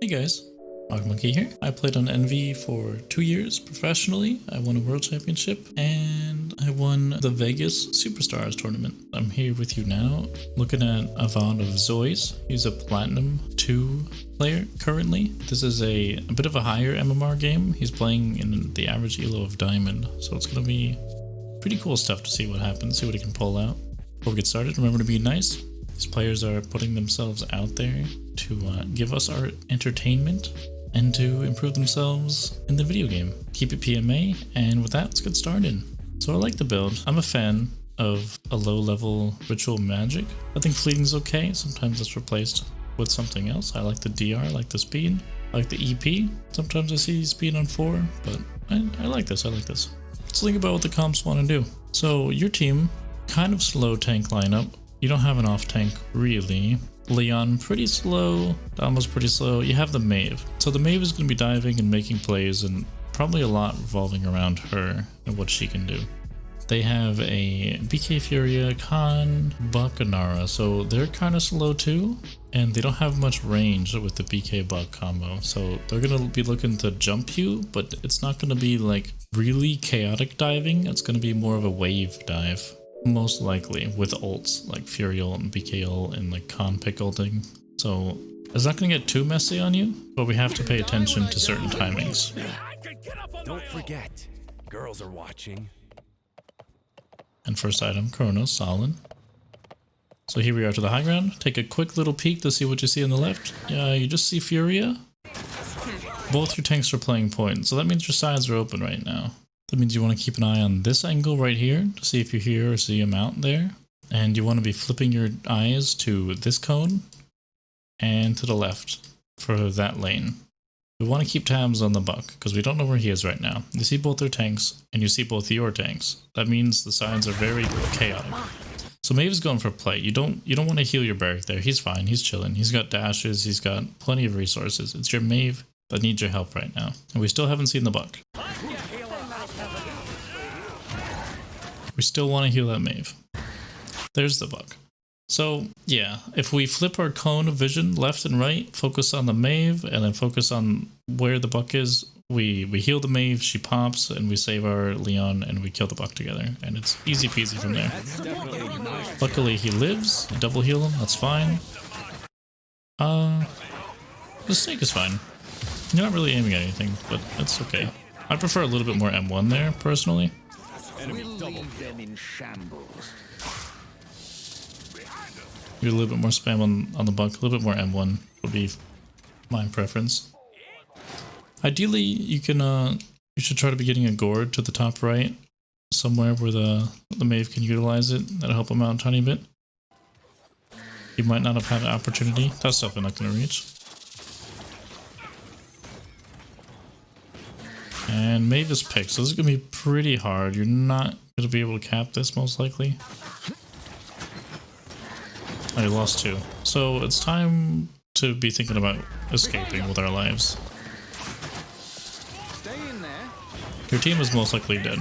Hey guys, rockmonkey here. I played on Envy for 2 years professionally. I won a world championship and I won the Vegas Superstars tournament. I'm here with you now looking at a VOD of Zoyce. He's a Platinum 2 player currently. This is a bit of a higher MMR game. He's playing in the average elo of Diamond, so it's going to be pretty cool stuff to see what happens, see what he can pull out. Before we get started, remember to be nice. These players are putting themselves out there to give us our entertainment and to improve themselves in the video game. Keep it PMA, and with that, let's get started. So I like the build. I'm a fan of a low-level ritual magic. I think fleeting's okay. Sometimes it's replaced with something else. I like the DR, I like the speed, I like the EP. Sometimes I see speed on 4, but I like this, I like this. Let's think about what the comps want to do. So your team, kind of slow tank lineup. You don't have an off tank really. Leon pretty slow, Dama's pretty slow. You have the Maeve. So the Maeve is going to be diving and making plays, and probably a lot revolving around her and what she can do. They have a BK Furia, Khan, Buck, and Nara, so they're kind of slow too, and they don't have much range with the BK Buck combo. So they're going to be looking to jump you, but it's not going to be like really chaotic diving. It's going to be more of a wave dive. Most likely with ults like Fury ult and BK ult and like Khan pick ulting. So it's not going to get too messy on you, but we have to pay attention to certain timings. Don't forget, girls are watching. And first item, Chronos, solid. So here we are to the high ground. Take a quick little peek to see what you see on the left. Yeah, you just see Furia. Both your tanks are playing point, so that means your sides are open right now. That means you want to keep an eye on this angle right here to see if you hear or see him out there. And you want to be flipping your eyes to this cone and to the left for that lane. We want to keep tabs on the Buck because we don't know where he is right now. You see both their tanks and you see both your tanks. That means the sides are very chaotic. So Maeve is going for play. You don't want to heal your barrack there. He's fine. He's chilling. He's got dashes. He's got plenty of resources. It's your Maeve that needs your help right now. And we still haven't seen the Buck. We still want to heal that Maeve. There's the Buck. So yeah, if we flip our cone of vision left and right, focus on the Maeve, and then focus on where the Buck is, we heal the Maeve, she pops, and we save our Leon, and we kill the Buck together. And it's easy peasy from there. Luckily he lives, double heal him, that's fine. The snake is fine. You're not really aiming at anything, but it's okay. I prefer a little bit more M1 there, personally. We'll leave them in shambles. Maybe a little bit more spam on the Buck, a little bit more M1 would be my preference. Ideally, you should try to be getting a gourd to the top right, somewhere where the Maeve can utilize it. That'll help him out a tiny bit. He might not have had an opportunity. That's definitely not going to reach. And Maeve is picked, so this is going to be pretty hard. You're not going to be able to cap this, most likely. Oh, you lost 2. So it's time to be thinking about escaping with our lives. Your team is most likely dead.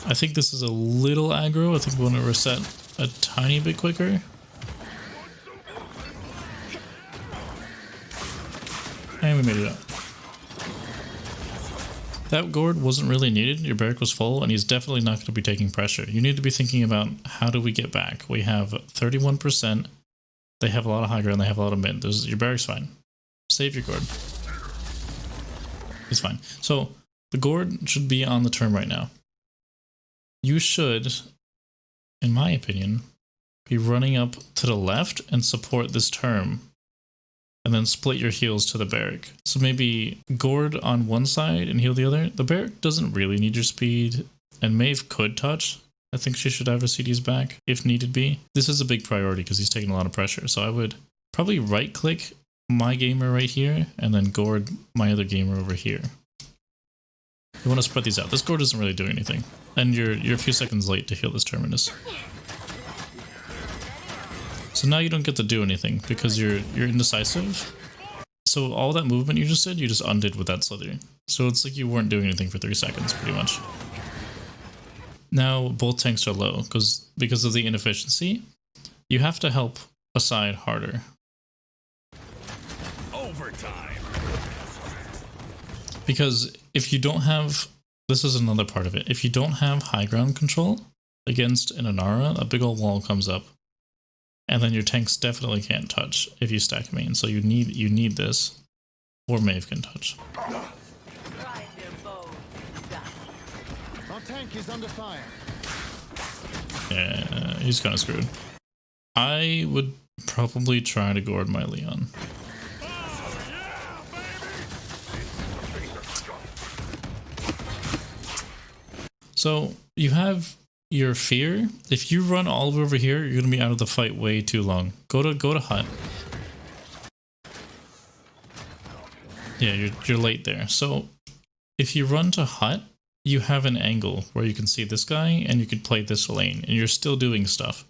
I think this is a little aggro. I think we want to reset a tiny bit quicker. And we made it up. That gourd wasn't really needed. Your barrack was full, and he's definitely not going to be taking pressure. You need to be thinking about how do we get back. We have 31%. They have a lot of high ground. They have a lot of mid. Your barrack's fine. Save your gourd. He's fine. So the gourd should be on the turn right now. You should, in my opinion, be running up to the left and support this term. And then split your heals to the barrack. So maybe gourd on one side and heal the other. The barrack doesn't really need your speed, and Maeve could touch. I think she should have her CDs back if needed be. This is a big priority because he's taking a lot of pressure. So I would probably right click my gamer right here and then gourd my other gamer over here. You want to spread these out. This gourd doesn't really do anything. And you're a few seconds late to heal this terminus. So now you don't get to do anything because you're indecisive. So all that movement you just did, you just undid with that slither. So it's like you weren't doing anything for 3 seconds, pretty much. Now both tanks are low because of the inefficiency. You have to help a side harder. Overtime. Because if you don't have, this is another part of it. If you don't have high ground control against an Inara, a big old wall comes up, and then your tanks definitely can't touch if you stack main. So you need this, or Maeve can touch. Our tank is under fire. Yeah, he's kind of screwed. I would probably try to gourd my Leon. So you have your fear. If you run all the way over here, you're gonna be out of the fight way too long. Go to hut. Yeah, you're late there. So if you run to hut, you have an angle where you can see this guy and you can play this lane, and you're still doing stuff.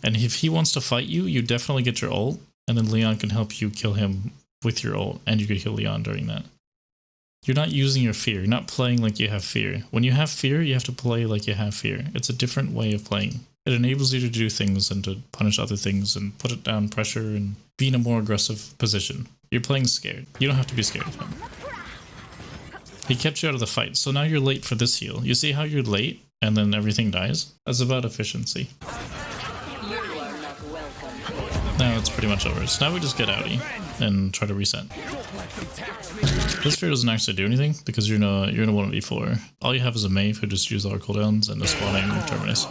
And if he wants to fight you, you definitely get your ult, and then Leon can help you kill him with your ult, and you could heal Leon during that. You're not using your fear. You're not playing like you have fear. When you have fear, you have to play like you have fear. It's a different way of playing. It enables you to do things and to punish other things and put it down pressure and be in a more aggressive position. You're playing scared. You don't have to be scared of him. He kept you out of the fight, so now you're late for this heal. You see how you're late and then everything dies? That's about efficiency. Now it's pretty much over. So now we just get outie and try to reset. This fear doesn't actually do anything because you're in a 1v4. All you have is a Maeve who just uses all her cooldowns and a spawning Terminus.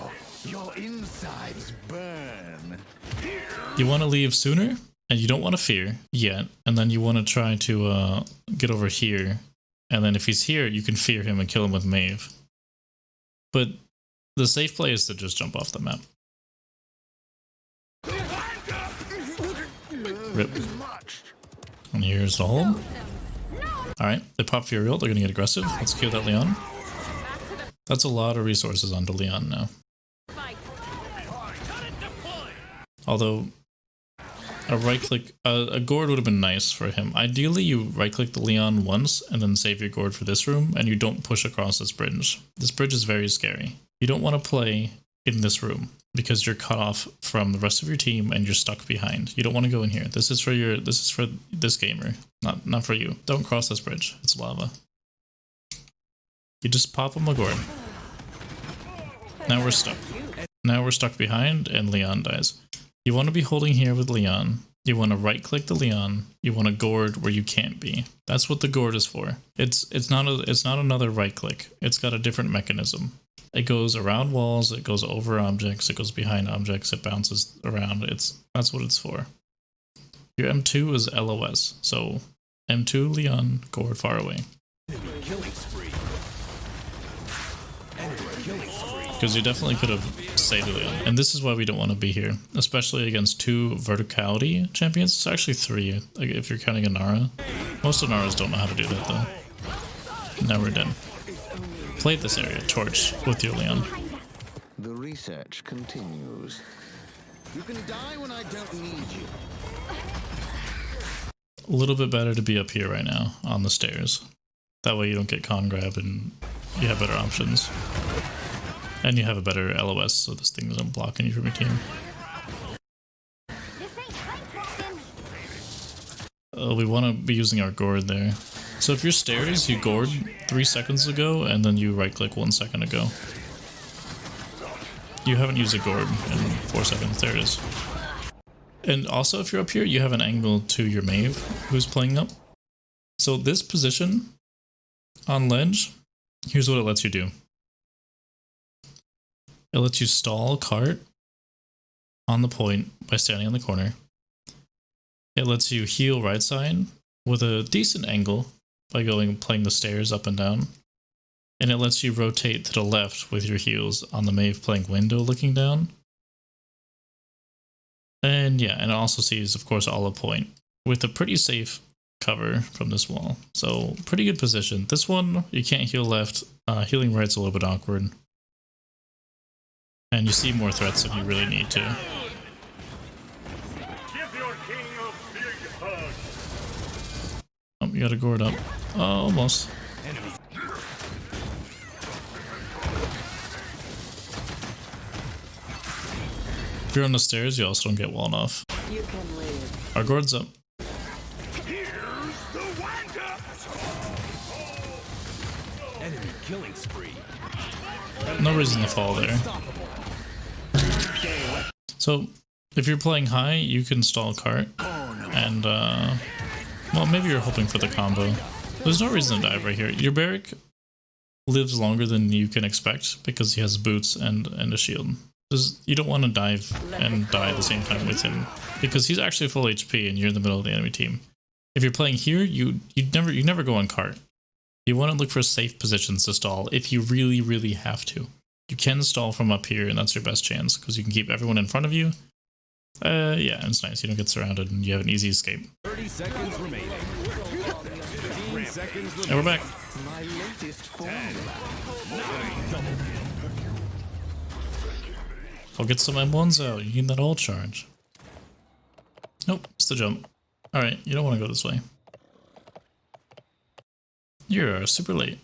Your insides burn. You want to leave sooner, and you don't want to fear yet, and then you want to try to get over here, and then if he's here, you can fear him and kill him with Maeve. But the safe play is to just jump off the map. Rip. And here's the hold. Alright, they pop Fury ult, they're gonna get aggressive. Let's kill that Leon. That's a lot of resources onto Leon now. Although, a right click, a gourd would have been nice for him. Ideally, you right click the Leon once and then save your gourd for this room, and you don't push across this bridge. This bridge is very scary. You don't want to play in this room because you're cut off from the rest of your team and you're stuck behind. You don't want to go in here. This is for this gamer, not for you. Don't cross this bridge. It's lava. You just pop him a gourd. Now we're stuck. Now we're stuck behind and Leon dies. You want to be holding here with Leon. You want to right click the Leon. You want to gourd where you can't be. That's what the gourd is for. It's not another right click. It's got a different mechanism. It goes around walls, it goes over objects, it goes behind objects, it bounces around. That's what it's for. Your M2 is LOS, so M2 Leon, gourd far away. Because you definitely could have saved Leon. And this is why we don't want to be here, especially against 2 verticality champions. It's actually 3 if you're counting Inara. Most Inaras don't know how to do that though. Now we're dead. Play this area, torch, with your Leon. The research continues. You can die when I don't need you. A little bit better to be up here right now, on the stairs. That way you don't get con grab and you have better options. And you have a better LOS, so this thing isn't blocking you from your team. We want to be using our gourd there. So if you're stairs, you gourd 3 seconds ago, and then you right click 1 second ago. You haven't used a gourd in 4 seconds, there it is. And also if you're up here, you have an angle to your Maeve, who's playing up. So this position on ledge, here's what it lets you do. It lets you stall cart on the point by standing on the corner. It lets you heal right side with a decent angle by playing the stairs up and down. And it lets you rotate to the left with your heals on the Maeve playing window looking down. And yeah, and it also sees, of course, all a point with a pretty safe cover from this wall. So pretty good position. This one, you can't heal left. Healing right's a little bit awkward. And you see more threats than you really need to. Oh, you gotta gourd up. Oh, almost. If you're on the stairs, you also don't get walled off. Our gourd's up. killing spree. No reason to fall there. So, if you're playing high, you can stall cart, and well, maybe you're hoping for the combo. There's no reason to dive right here. Your barrack lives longer than you can expect because he has boots and a shield. You don't want to dive and die at the same time with him because he's actually full HP and you're in the middle of the enemy team. If you're playing here, you never go on cart. You want to look for safe positions to stall if you really have to. You can stall from up here, and that's your best chance because you can keep everyone in front of you. Yeah, it's nice. You don't get surrounded, and you have an easy escape. 30 seconds remaining. 15 seconds remaining. And we're back. My latest formula. I'll get some M1s out. You need that all charge. Nope, it's the jump. Alright, you don't want to go this way. You're super late.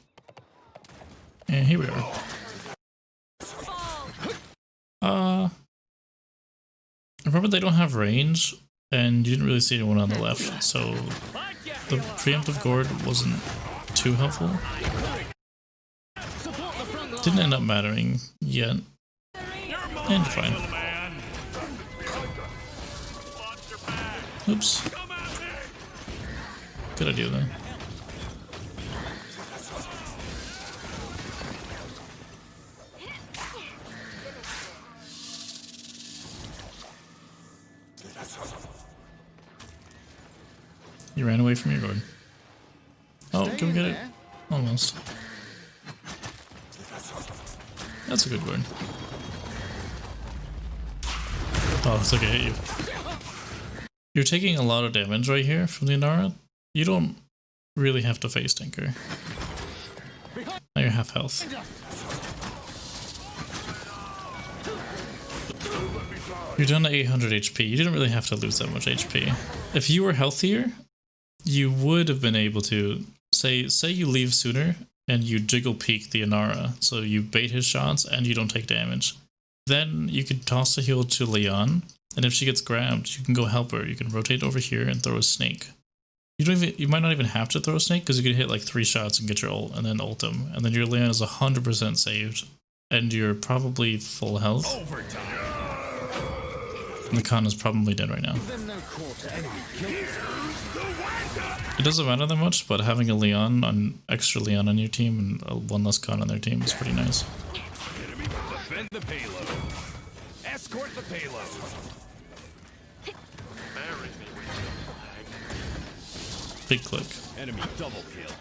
And here we are. Remember they don't have range, and you didn't really see anyone on the left, so the preemptive gourd wasn't too helpful. Didn't end up mattering yet. And fine. Oops. Good idea though. You ran away from your gourd. Oh, can we get it? Almost. That's a good gourd. Oh, it's like I hit you. You're taking a lot of damage right here from the Inara. You don't really have to face Tinker. Now you're half health. You're down to 800 HP. You didn't really have to lose that much HP. If you were healthier, you would have been able to say you leave sooner and you jiggle peek the Inara, so you bait his shots and you don't take damage. Then you could toss the heal to Leon, and if she gets grabbed, you can go help her. You can rotate over here and throw a snake. You might not even have to throw a snake because you could hit like 3 shots and get your ult and then ult him, and then your Leon is 100% saved, and you're probably full health. And the Khan is probably dead right now. It doesn't matter that much, but having a Leon, an extra Leon on your team and one less Khan on their team is pretty nice. Defend the payload. Escort the payload. Big click. Enemy double kill.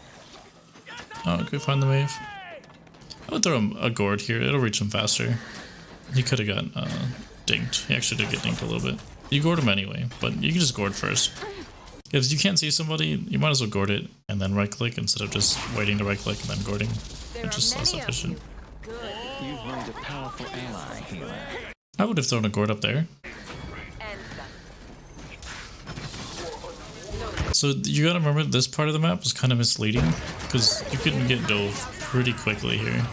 Oh, can we find the wave? I would throw him a gourd here. It'll reach him faster. He could have got dinked. He actually did get dinked a little bit. You gourd him anyway, but you can just gourd first. If you can't see somebody, you might as well gourd it and then right click instead of just waiting to right click and then gourding. It's just less efficient. You've made a powerful ally here. I would have thrown a gourd up there. So you gotta remember this part of the map was kind of misleading because you couldn't get dove pretty quickly here.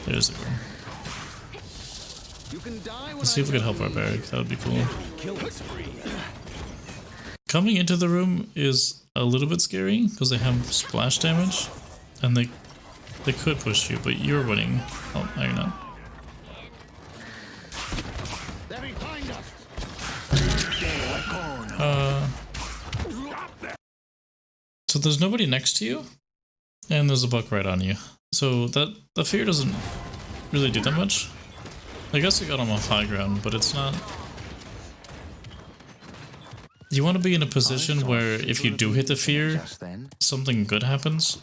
There's the gourd. Let's see if we could help our barrack. That would be cool. Coming into the room is a little bit scary because they have splash damage and they could push you, but you're winning. Oh, no, you're not. So there's nobody next to you, and there's a buck right on you. So the fear doesn't really do that much. I guess you got him off high ground, but it's not. You want to be in a position where if you do hit the fear, something good happens.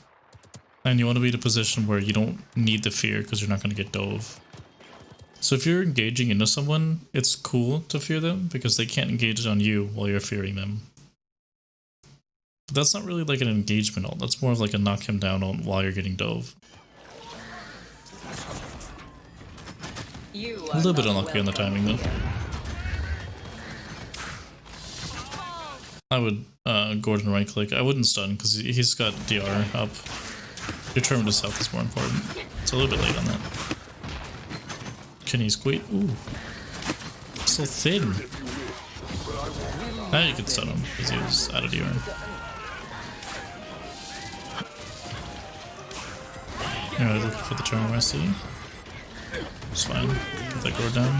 And you want to be in a position where you don't need the fear because you're not going to get dove. So if you're engaging into someone, it's cool to fear them because they can't engage on you while you're fearing them. But that's not really like an engagement ult. That's more of like a knock him down ult while you're getting dove. A little bit unlucky on the timing though. I would Gordon right click. I wouldn't stun because he's got DR up. Determined his health is more important. It's a little bit late on that. Can he squeak? Ooh. So thin. Now you can stun him because he was out of DR. You're looking for the turn I see. It's fine. Get that gore down.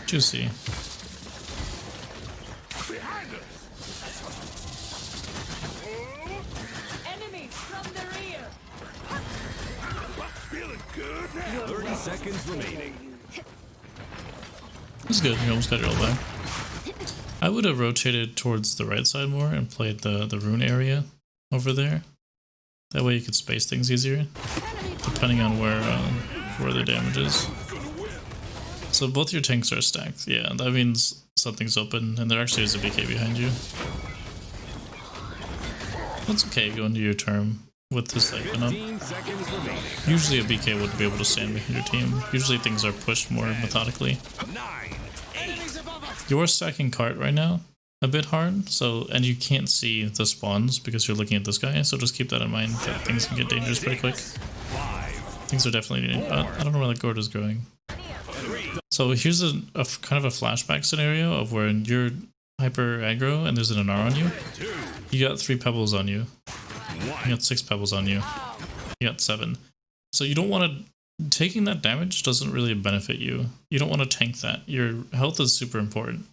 Juicy. Enemies from the rear. 30 seconds remaining. It's good. You almost got your ult back. I would have rotated towards the right side more and played the rune area over there. That way you could space things easier, depending on where the damage is. So both your tanks are stacked. Yeah, that means something's open, and there actually is a BK behind you. That's okay. Go into your turn with this siphon up. Usually a BK wouldn't be able to stand behind your team. Usually things are pushed more methodically. You're stacking cart right now a bit hard, so, and you can't see the spawns because you're looking at this guy, so just keep that in mind that things can get dangerous pretty quick. Things are definitely I don't know where the gourd is going. So here's a kind of a flashback scenario of where you're hyper aggro and there's an Anar on you. You got 3 pebbles on you. You got 6 pebbles on you. You got 7. So you don't want to... Taking that damage doesn't really benefit you. You don't want to tank that. Your health is super important.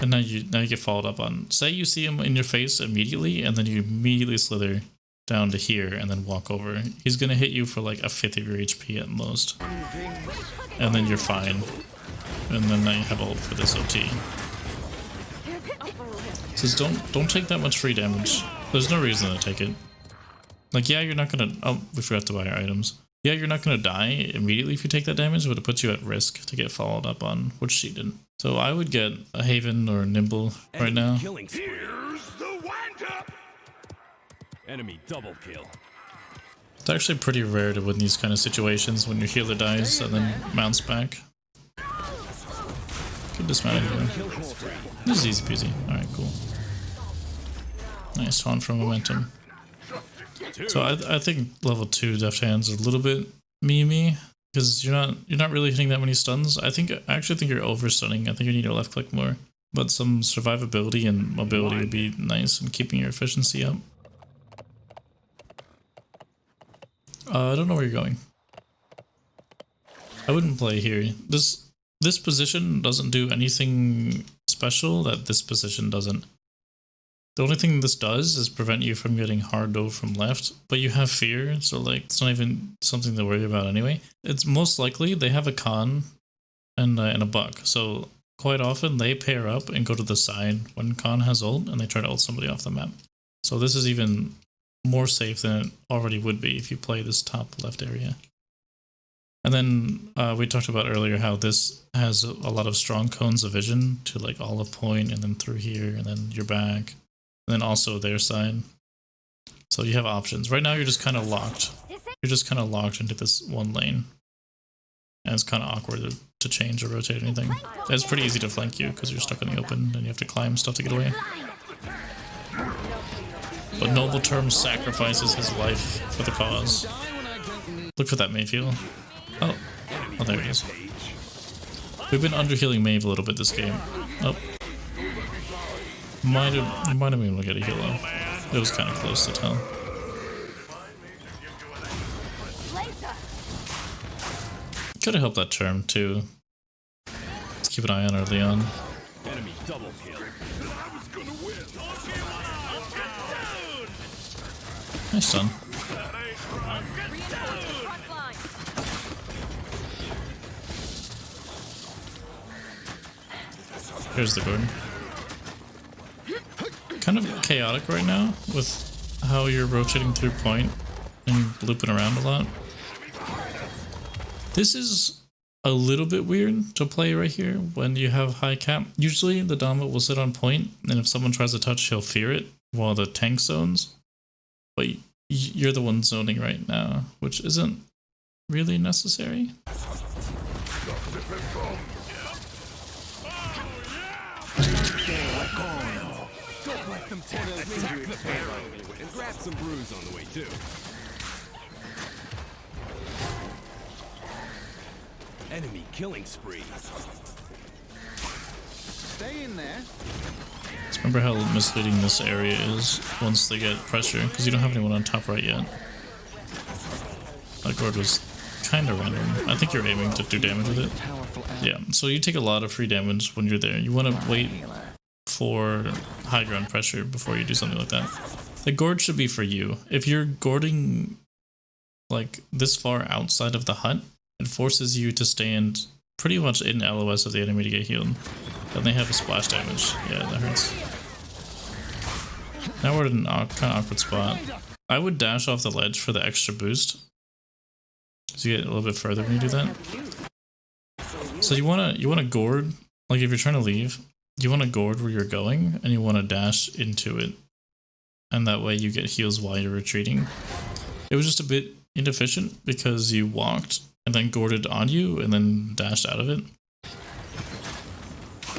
And now you get followed up on. Say you see him in your face immediately, and then you immediately slither down to here and then walk over. He's gonna hit you for like a 5th of your HP at most. And then you're fine. And then now you have ult for this OT. Says don't take that much free damage. There's no reason to take it. Like, yeah, you're not gonna... Oh, we forgot to buy our items. Yeah, you're not gonna die immediately if you take that damage, but it puts you at risk to get followed up on, which she didn't. So I would get a Haven or a Nimble right now. Here's the wind up. Enemy double kill. It's actually pretty rare to win these kind of situations when your healer dies and then mounts back. Good dismount here. This is easy peasy. Alright, cool. Nice taunt from momentum. So I think level 2 deft hands are a little bit memey because you're not really hitting that many stuns. I actually think you're over stunning. I think you need to left click more. But some survivability and mobility would be nice in keeping your efficiency up. I don't know where you're going. I wouldn't play here. This position doesn't do anything special that this position doesn't. The only thing this does is prevent you from getting hard dove from left, but you have fear, so like it's not even something to worry about anyway. It's most likely they have a con and a buck, so quite often they pair up and go to the side when con has ult and they try to ult somebody off the map. So this is even more safe than it already would be if you play this top left area. And then we talked about earlier how this has a lot of strong cones of vision to like olive point and then through here and then your back. And then also their side. So you have options. Right now you're just kind of locked. You're just kind of locked into this one lane. And it's kind of awkward to change or rotate anything. It's pretty easy to flank you because you're stuck in the open and you have to climb stuff to get away. But Noble Term sacrifices his life for the cause. Look for that Mayfield. Oh, there he is. We've been underhealing Maeve a little bit this game. Oh. Might have been able to get a heal off. It was kind of close to tell. Could have helped that term too. Let's keep an eye on early on. Enemy double kill. Nice stun. Here's the Gordon. Kind of chaotic right now with how you're rotating through point and looping around a lot. This is a little bit weird to play right here when you have high cap. Usually the Dama will sit on point, and if someone tries to touch, he'll fear it while the tank zones. But you're the one zoning right now, which isn't really necessary. Don't let them attack the barrel and grab some brews on the way too. Enemy killing spree. Stay in there. Remember how misleading this area is once they get pressure, because you don't have anyone on top right yet. That gourd was kind of random. I think you're aiming to do damage with it. Yeah, so you take a lot of free damage when you're there. You want to wait for high ground pressure before you do something like that. The gourd should be for you. If you're gourding like this far outside of the hut, it forces you to stand pretty much in LOS of the enemy to get healed. Then they have a splash damage. Yeah, that hurts. Now we're in an kind of awkward spot. I would dash off the ledge for the extra boost, so you get a little bit further when you do that. So you wanna gourd, like if you're trying to leave, you wanna gourd where you're going, and you wanna dash into it, and that way you get heals while you're retreating. It was just a bit inefficient because you walked and then gourded on you and then dashed out of it.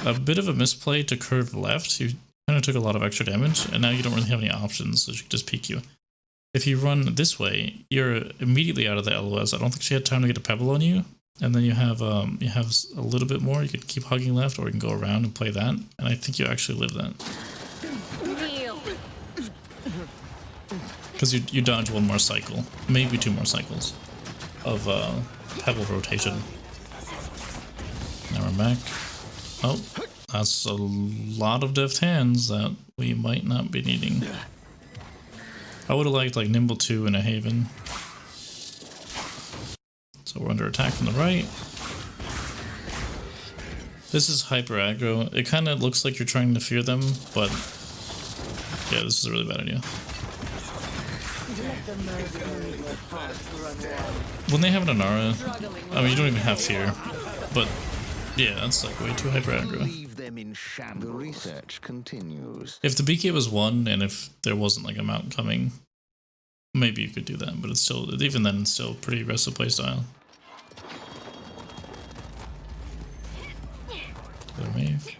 A bit of a misplay to curve left. You kind of took a lot of extra damage, and now you don't really have any options, so she can just peek you. If you run this way, you're immediately out of the LOS. I don't think she had time to get a pebble on you, and then you have a little bit more. You can keep hugging left, or you can go around and play that, and I think you actually live that. Because you dodge one more cycle, maybe 2 more cycles of pebble rotation. Now we're back. Oh, that's a lot of deft hands that we might not be needing. I would have liked like Nimble 2 and a Haven. So we're under attack from the right. This is hyper aggro. It kind of looks like you're trying to fear them, but yeah, this is a really bad idea. When they have an Anara, I mean, you don't even have fear, but yeah, that's like way too hyper aggro. The research continues. If the BK was 1 and if there wasn't like a mount coming, maybe you could do that, but it's still, even then, it's still pretty aggressive playstyle.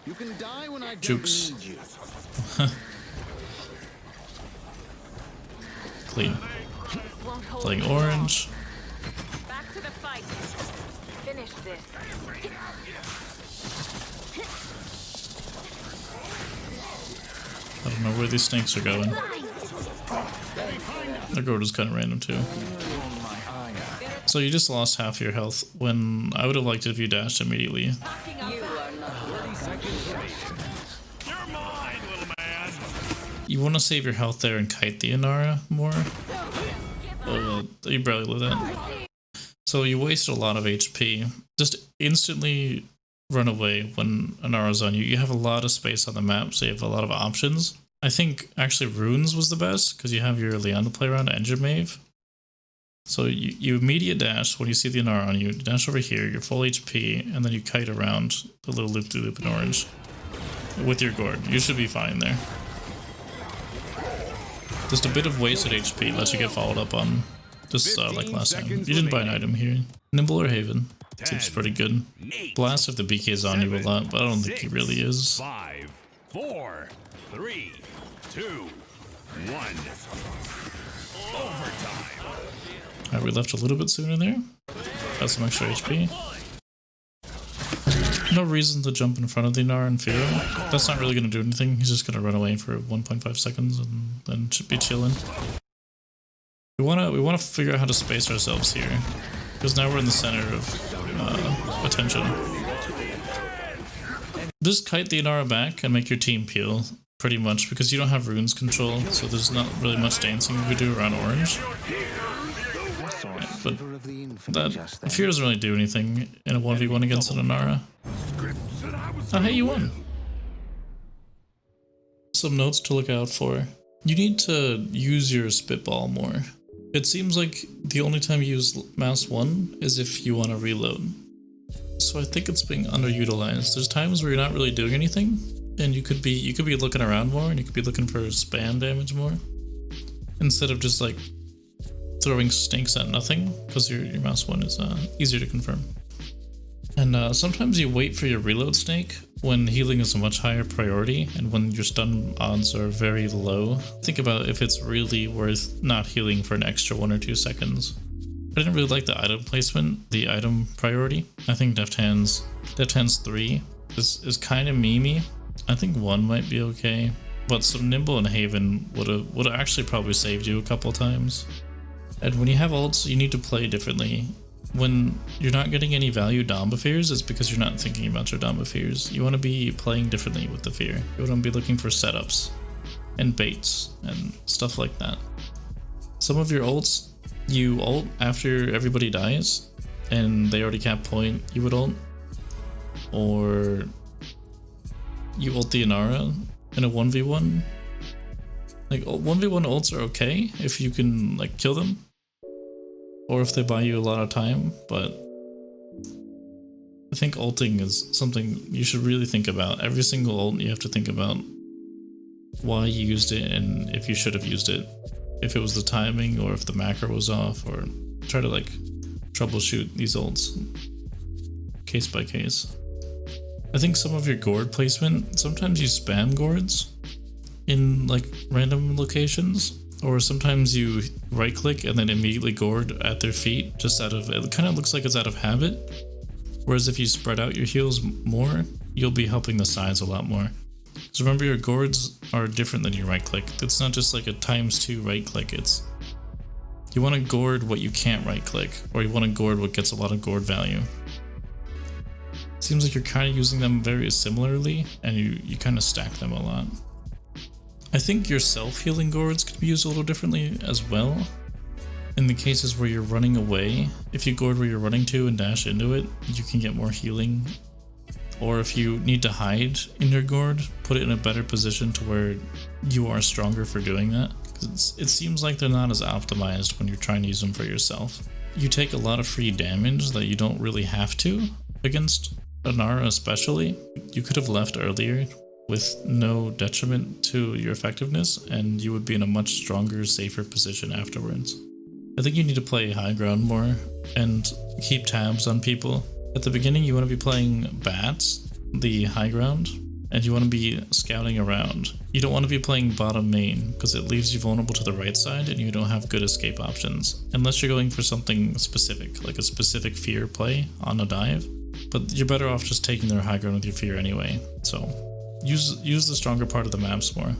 You can die when I don't Jukes. need you. Clean. Playing orange. Back to the fight. Finish this. I don't know where these snakes are going. The gourd is kind of random too. So you just lost half your health when I would have liked it if you dashed immediately. You want to save your health there and kite the Inara more. You barely live that. So you wasted a lot of HP. Just instantly run away when Inara's on you. You have a lot of space on the map, so you have a lot of options. I think actually Runes was the best because you have your Leon to play around and your Mave. So you immediate dash when you see the Inara on you, dash over here, you're full HP, and then you kite around the little loop-de-loop in orange with your gourd. You should be fine there. Just a bit of wasted HP lets you get followed up on, just like last time. You didn't buy an item here. Nimble or Haven? Seems pretty good. Blast if the BK is on you a lot, but I don't think he really is. 5, 4, 3, 2, 1. Overtime. Alright, we left a little bit sooner there. Got some extra HP. No reason to jump in front of the Inara and fear him. That's not really going to do anything. He's just going to run away for 1.5 seconds and then should be chilling. We want to figure out how to space ourselves here, because now we're in the center of attention. Just kite the Inara back and make your team peel, pretty much, because you don't have runes control, so there's not really much dancing you could do around orange. But that fear doesn't really do anything in a 1v1 against an Inara. Oh, hey, you won! Some notes to look out for. You need to use your spitball more. It seems like the only time you use mouse 1 is if you want to reload. So I think it's being underutilized. There's times where you're not really doing anything, and you could be looking around more, and you could be looking for spam damage more, instead of just like throwing stinks at nothing, because your mouse 1 is easier to confirm. And sometimes you wait for your reload snake when healing is a much higher priority and when your stun odds are very low. Think about if it's really worth not healing for an extra 1 or 2 seconds. I didn't really like the item placement, the item priority. I think Deft Hands 3 is kind of memey, I think 1 might be okay. But so Nimble and Haven would have actually probably saved you a couple times. And when you have ults, you need to play differently. When you're not getting any value dom fears, it's because you're not thinking about your dom fears. You want to be playing differently with the fear. You want to be looking for setups and baits and stuff like that. Some of your ults, you ult after everybody dies and they already cap point, you would ult. Or you ult the Inara in a 1v1. Like 1v1 ults are okay if you can like kill them, or if they buy you a lot of time, but I think ulting is something you should really think about. Every single ult you have to think about why you used it and if you should have used it. If it was the timing or if the macro was off, or try to like troubleshoot these ults case by case. I think some of your gourd placement, sometimes you spam gourds in like random locations, or sometimes you right click and then immediately gourd at their feet just out of, it kind of looks like it's out of habit. Whereas if you spread out your heals more, you'll be helping the sides a lot more. Because remember, your gourds are different than your right click. It's not just like a ×2 right click, it's you want to gourd what you can't right click, or you want to gourd what gets a lot of gourd value. Seems like you're kind of using them very similarly, and you kind of stack them a lot. I think your self-healing gourds could be used a little differently as well. In the cases where you're running away, if you gourd where you're running to and dash into it, you can get more healing. Or if you need to hide in your gourd, put it in a better position to where you are stronger for doing that. Because it seems like they're not as optimized when you're trying to use them for yourself. You take a lot of free damage that you don't really have to against Inara especially. You could have left earlier with no detriment to your effectiveness, and you would be in a much stronger, safer position afterwards. I think you need to play high ground more and keep tabs on people. At the beginning, you want to be playing bats, the high ground, and you want to be scouting around. You don't want to be playing bottom main because it leaves you vulnerable to the right side and you don't have good escape options. Unless you're going for something specific, like a specific fear play on a dive. But you're better off just taking their high ground with your fear anyway. So use the stronger part of the maps more.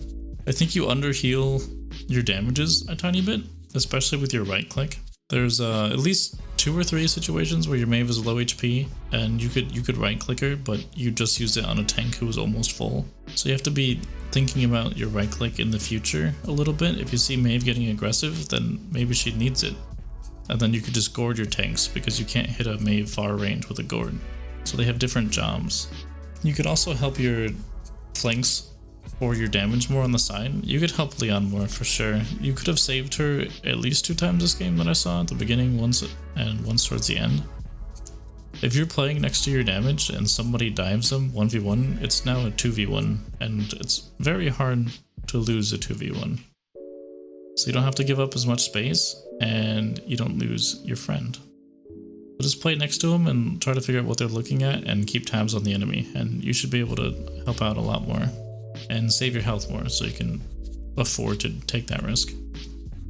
I think you underheal your damages a tiny bit, especially with your right click. There's at least 2 or 3 situations where your Mave is low HP and you could right click her, but you just used it on a tank who was almost full. So you have to be thinking about your right click in the future a little bit. If you see Mave getting aggressive, then maybe she needs it. And then you could just gourd your tanks because you can't hit a Mave far range with a gourd. So they have different jobs. You could also help your flanks or your damage more on the side. You could help Leon more for sure. You could have saved her at least 2 times this game that I saw at the beginning, once towards the end. If you're playing next to your damage and somebody dives them 1v1, it's now a 2v1, and it's very hard to lose a 2v1. So you don't have to give up as much space, and you don't lose your friend. So just play next to them and try to figure out what they're looking at and keep tabs on the enemy, and you should be able to help out a lot more and save your health more so you can afford to take that risk.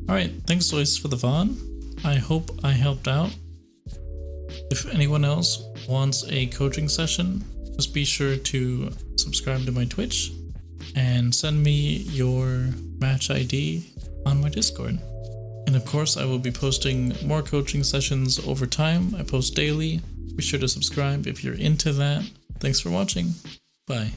Alright, thanks Zoyce for the VOD. I hope I helped out. If anyone else wants a coaching session, just be sure to subscribe to my Twitch and send me your match ID on my Discord. And of course, I will be posting more coaching sessions over time. I post daily. Be sure to subscribe if you're into that. Thanks for watching. Bye.